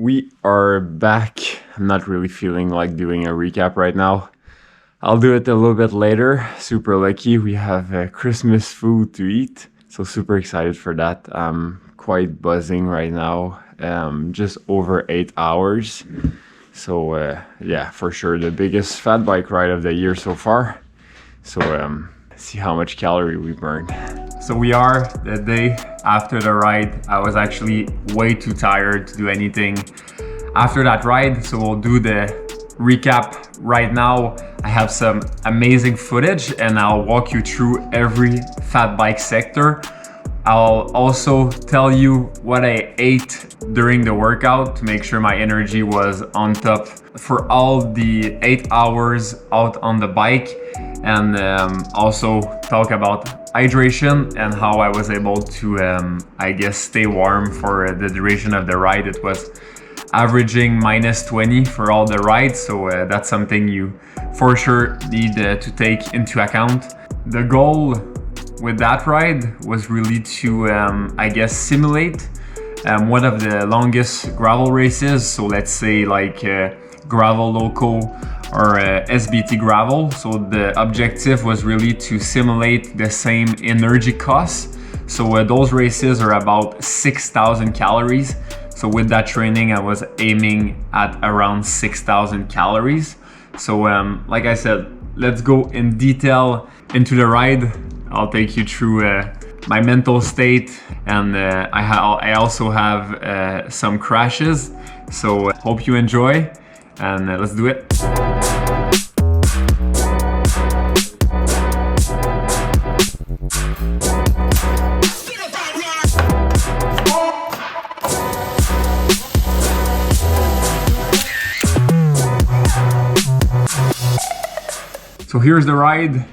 We are back. I'm not really feeling like doing a recap right now. I'll do it a little bit later. Super lucky. We have Christmas food to eat. So super excited for that. I'm quite buzzing right now. Just over 8 hours. So yeah, for sure the biggest fat bike ride of the year so far. So see how much calorie we burned. So we are the day after the ride. I was actually way too tired to do anything after that ride. So we'll do the recap right now. I have some amazing footage and I'll walk you through every fat bike sector. I'll also tell you what I ate during the workout to make sure my energy was on top for all the 8 hours out on the bike, and also talk about hydration and how I was able to, I guess, stay warm for the duration of the ride. It was averaging -20 for all the rides, so that's something you for sure need to take into account. The goal with that ride was really to, I guess, simulate one of the longest gravel races. So let's say like Gravel Loco or SBT Gravel. So the objective was really to simulate the same energy costs. So those races are about 6,000 calories. So with that training, I was aiming at around 6,000 calories. So like I said, let's go in detail into the ride. I'll take you through my mental state, and I also have some crashes. So hope you enjoy, and let's do it. So here's the ride.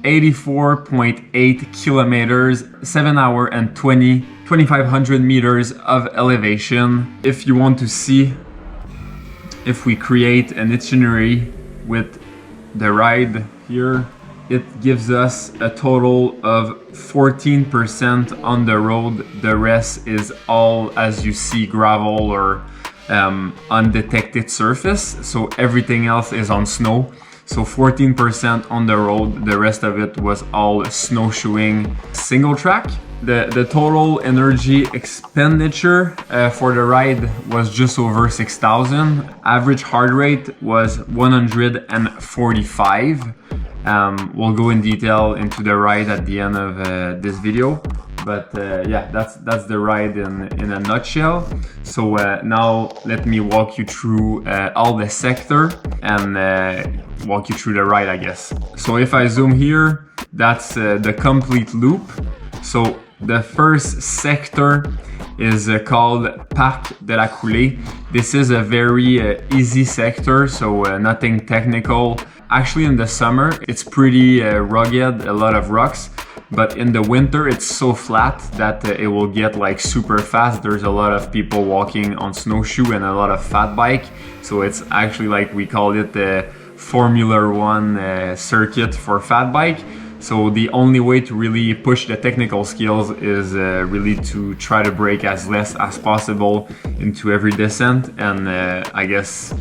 84.8 kilometers, 7 hours and 2,500 meters of elevation. If you want to see if we create an itinerary with the ride here, it gives us a total of 14% on the road. The rest is all, as you see, gravel or undetected surface. So everything else is on snow. So 14% on the road, the rest of it was all snowshoeing single track. The total energy expenditure for the ride was just over 6,000. Average heart rate was 145. We'll go in detail into the ride at the end of this video. But yeah, that's the ride in a nutshell. So now let me walk you through all the sector and walk you through the ride, I guess. So if I zoom here, that's the complete loop. So the first sector is called Parc de la Coulée. This is a very easy sector, so nothing technical. Actually, in the summer, it's pretty rugged, a lot of rocks. But in the winter, it's so flat that it will get like super fast. There's a lot of people walking on snowshoe and a lot of fat bike. So it's actually like, we call it the Formula One circuit for fat bike. So the only way to really push the technical skills is really to try to brake as less as possible into every descent, and I guess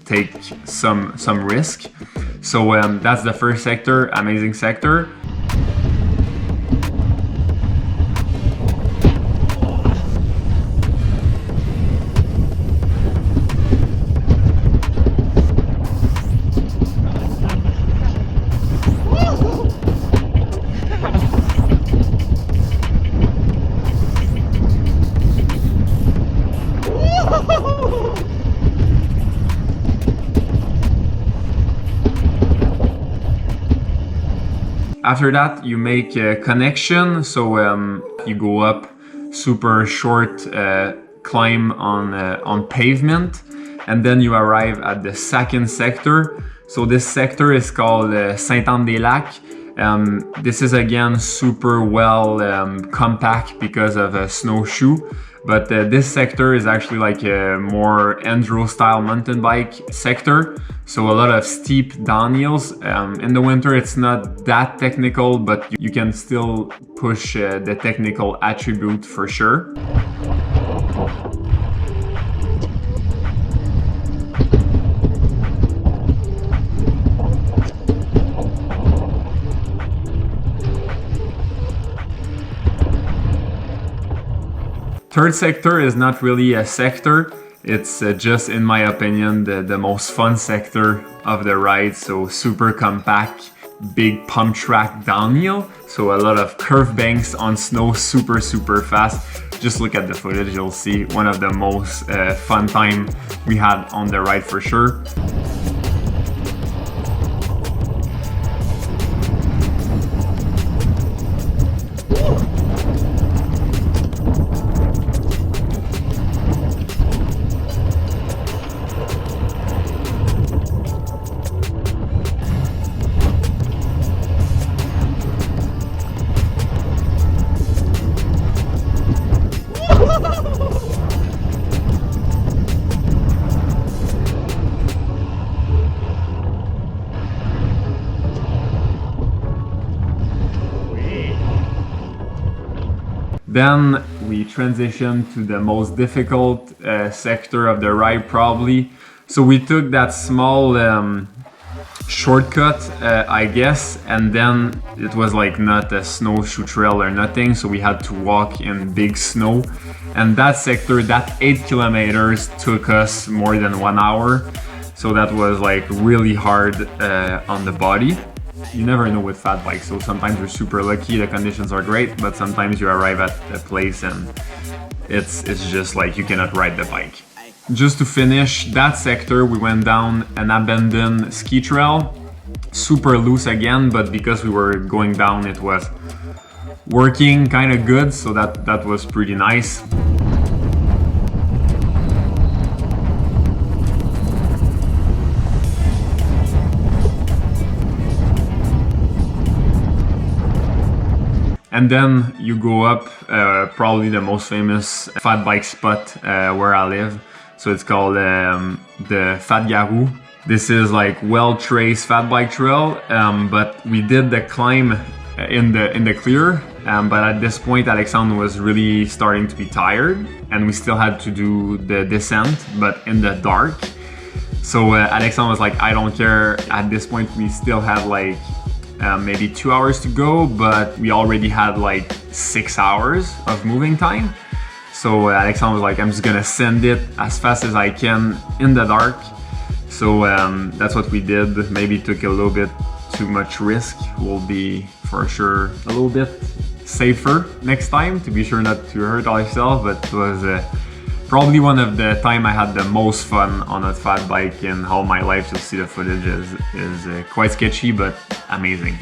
take some risk. So that's the first sector, amazing sector. After that, you make a connection. So you go up super short climb on pavement, and then you arrive at the second sector. So this sector is called Saint-Anne-des-Lacs. This is again super well compact because of a snowshoe. But this sector is actually like a more Enduro style mountain bike sector. So a lot of steep downhills. In the winter, it's not that technical, but you can still push the technical attribute for sure. Third sector is not really a sector. It's just, in my opinion, the most fun sector of the ride. So super compact, big pump track downhill. So a lot of curve banks on snow, super fast. Just look at the footage, you'll see one of the most fun time we had on the ride for sure. Then we transitioned to the most difficult sector of the ride probably. So we took that small shortcut, I guess, and then it was like not a snowshoe trail or nothing, so we had to walk in big snow. And that sector, that 8 kilometers took us more than 1 hour. So that was like really hard on the body. You never know with fat bikes, so sometimes you're super lucky, the conditions are great, but sometimes you arrive at a place and it's just like you cannot ride the bike. Just to finish that sector, we went down an abandoned ski trail, super loose again, but because we were going down it was working kind of good, so that was pretty nice. And then you go up probably the most famous fat bike spot where I live. So it's called the Fat Garou. This is like well-traced fat bike trail, but we did the climb in the clear. But at this point, Alexandre was really starting to be tired, and we still had to do the descent, but in the dark. So Alexandre was like, I don't care. At this point, we still had like maybe 2 hours to go, but we already had like 6 hours of moving time. So Alexandre was like, I'm just gonna send it as fast as I can in the dark. So that's what we did. Maybe took a little bit too much risk. We'll be for sure a little bit safer next time to be sure not to hurt ourselves, but it was probably one of the time I had the most fun on a fat bike in all my life. You'll see the footage is quite sketchy, but amazing.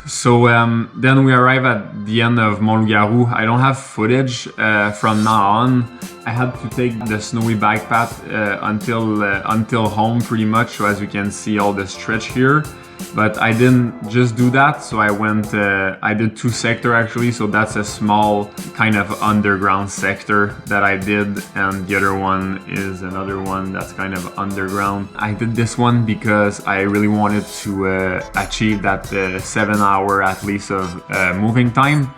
So then we arrive at the end of Mont-Loup-Garou. I don't have footage from now on. I had to take the snowy bike path until home pretty much, so as you can see all the stretch here. But I didn't just do that, so I did 2 sectors actually, so that's a small kind of underground sector that I did, and the other one is another one that's kind of underground. I did this one because I really wanted to achieve that 7 hour at least of moving time.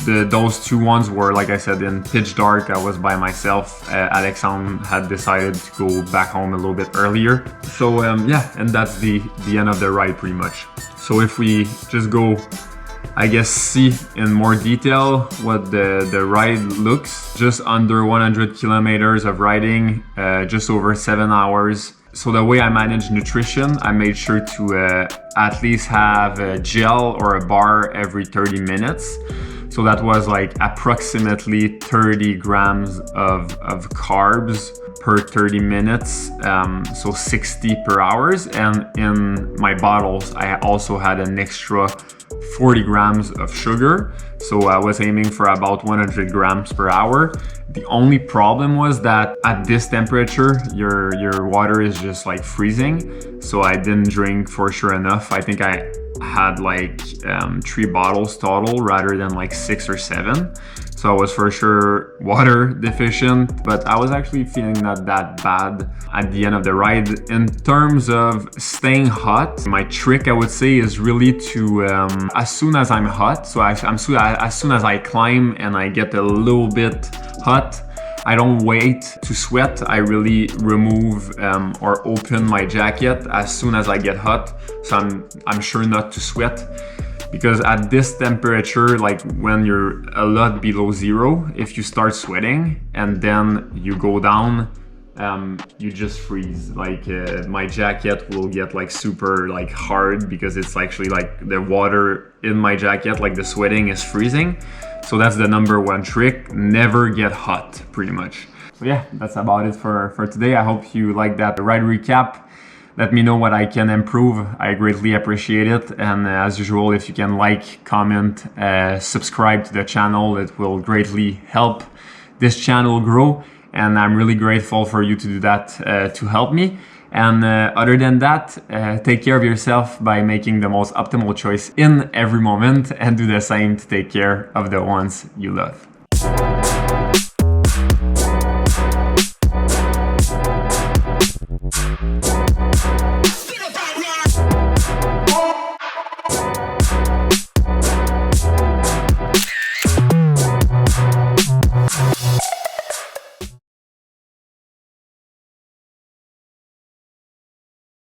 Those 2 ones were, like I said, in pitch dark. I was by myself. Alexandre had decided to go back home a little bit earlier. So yeah, and that's the end of the ride pretty much. So if we just go I guess, see in more detail what the ride looks. Just under 100 kilometers of riding, just over 7 hours. So the way I manage nutrition, I made sure to at least have a gel or a bar every 30 minutes. So that was like approximately 30 grams of carbs per 30 minutes, so 60 per hours. And in my bottles, I also had an extra 40 grams of sugar. So I was aiming for about 100 grams per hour. The only problem was that at this temperature, your water is just like freezing. So I didn't drink for sure enough. I think I had like 3 bottles total rather than like 6 or 7. So I was for sure water deficient, but I was actually feeling not that bad at the end of the ride. In terms of staying hot, my trick I would say is really to, as soon as I'm hot, so as soon as I climb and I get a little bit hot, I don't wait to sweat. I really remove or open my jacket as soon as I get hot, so I'm sure not to sweat. Because at this temperature, like when you're a lot below zero, if you start sweating and then you go down, you just freeze. Like my jacket will get like super like hard because it's actually like the water in my jacket, like the sweating is freezing. So that's the number one trick, never get hot, pretty much. So yeah, that's about it for today. I hope you like that ride recap. Let me know what I can improve. I greatly appreciate it. And as usual, if you can like, comment, subscribe to the channel, it will greatly help this channel grow. And I'm really grateful for you to do that to help me. And other than that, take care of yourself by making the most optimal choice in every moment, and do the same to take care of the ones you love.